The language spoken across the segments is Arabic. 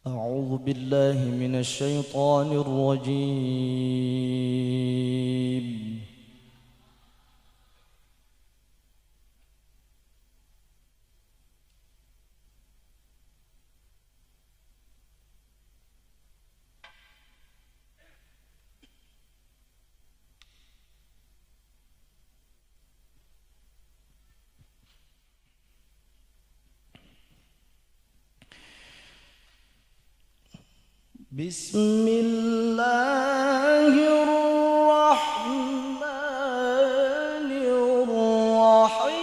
أعوذ بالله من الشيطان الرجيم. بسم الله الرحمن الرحيم.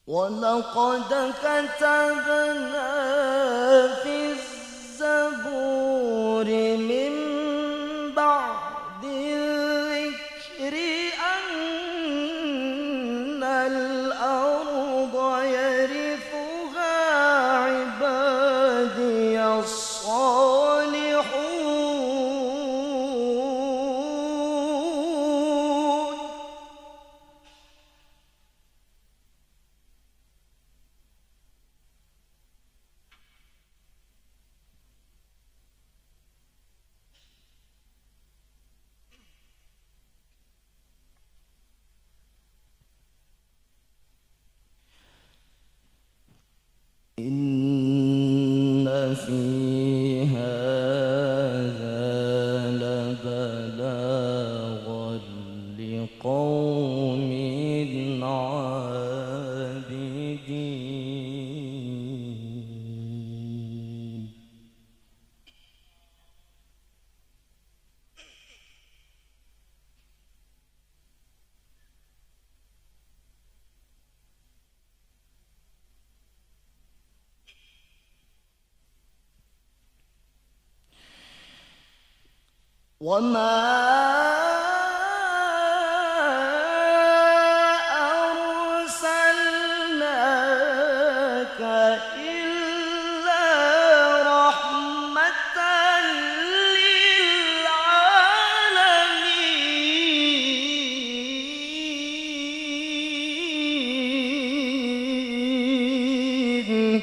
ولقد كتبنا في الزبور من بعد الذكر أن الأرض يرثها عبادي الصالحون. إن في هذا لبلاغا لقوم عابدين. وما أرسلناك إلا رحمة للعالمين.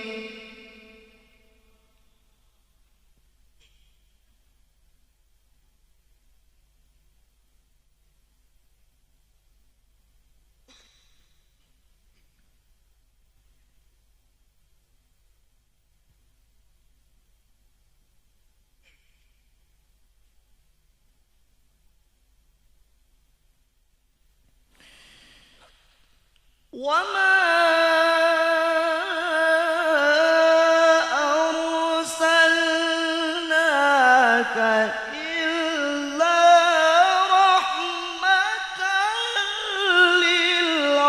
وما أرسلناك إلا رحمة للعالمين.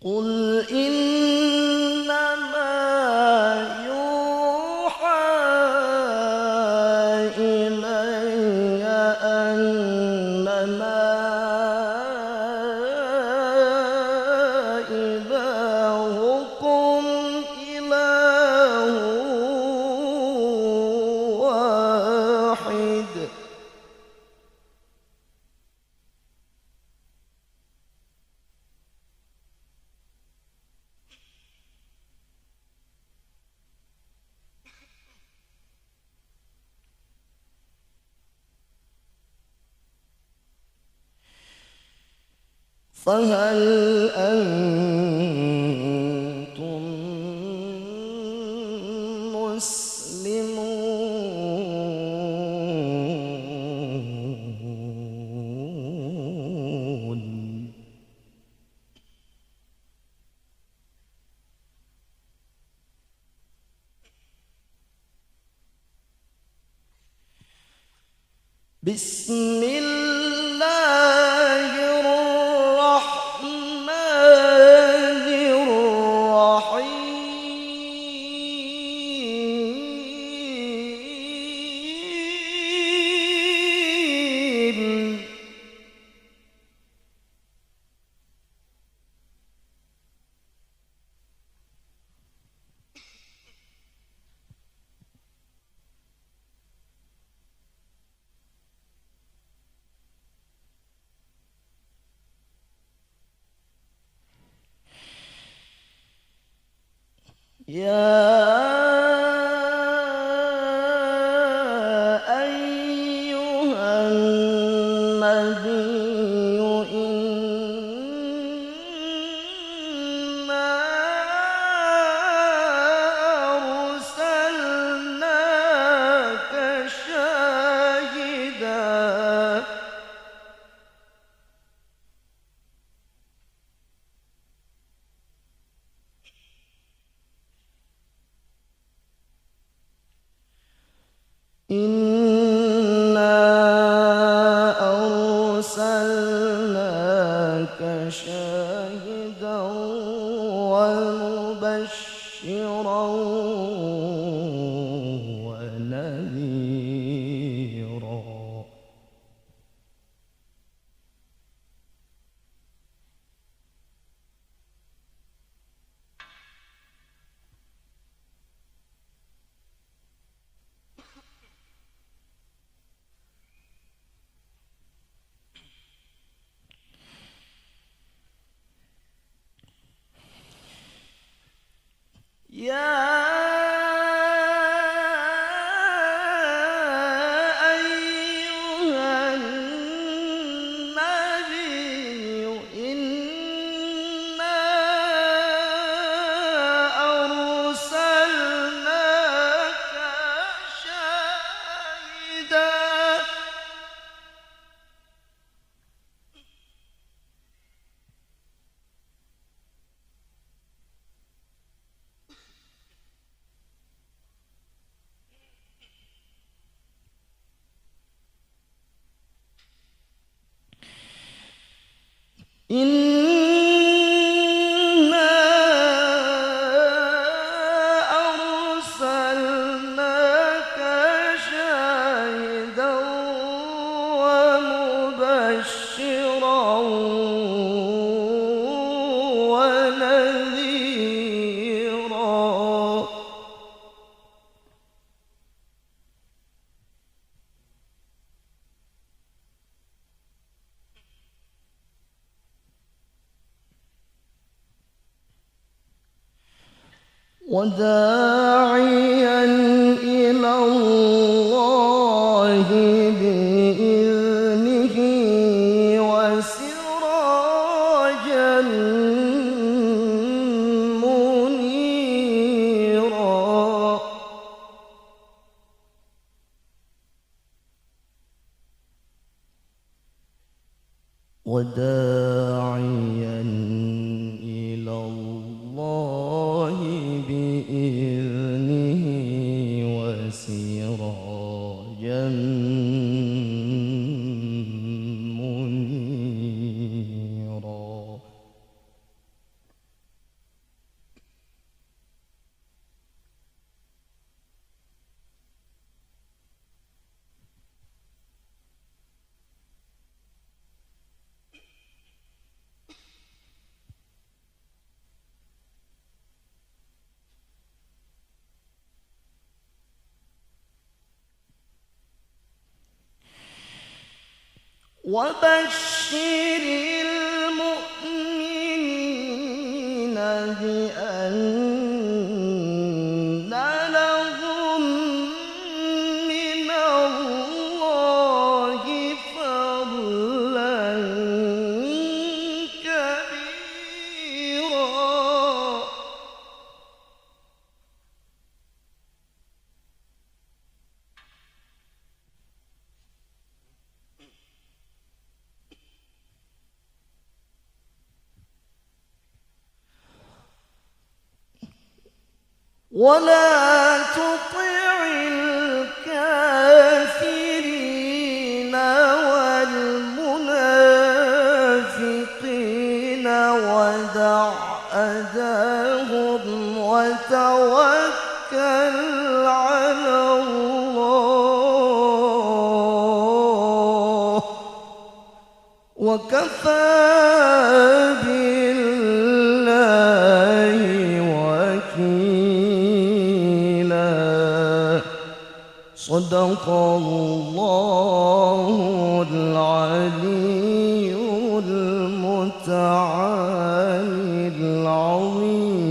قل إنما يوحى إلي أنما إلهكم إله واحد. فهل أنتم مسلمون؟ بسم الله الرحمن الرحيم. يا أيها النبي إنا أرسلناك شاهدا إنا أرسلناك شاهدا ومبشرا ونذيرا. يا أيها النبي إنا أرسلناك شاهدا إنا أرسلناك شاهدا ومبشرا ونذيرا. وداعيا إلى الله بإذنه وسراجا منيرا. وداعيا إلى الله بإذنه وسراجا منيرا. وبشر المؤمنين بأن لهم من الله فضلا ولا تطع الكافرين والمنافقين ودع أذاهم وتوكل على الله وكفى بالله وكيلا. صدق الله العلي المتعالي العظيم.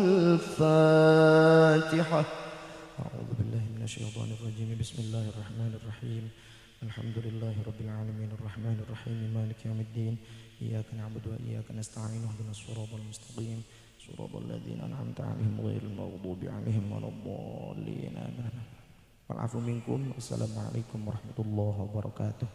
الفاتحة. أعوذ بالله من الشيطان الرجيم. بسم الله الرحمن الرحيم. الحمد لله رب العالمين الرحمن الرحيم مالك يوم الدين. إياك نعبد وإياك نستعين اهدنا الصراط المستقيم صراط الذين أنعمت عليهم غير المغضوب عليهم ولا الضالين آمين. والعفو منكم. والسلام عليكم ورحمة الله وبركاته.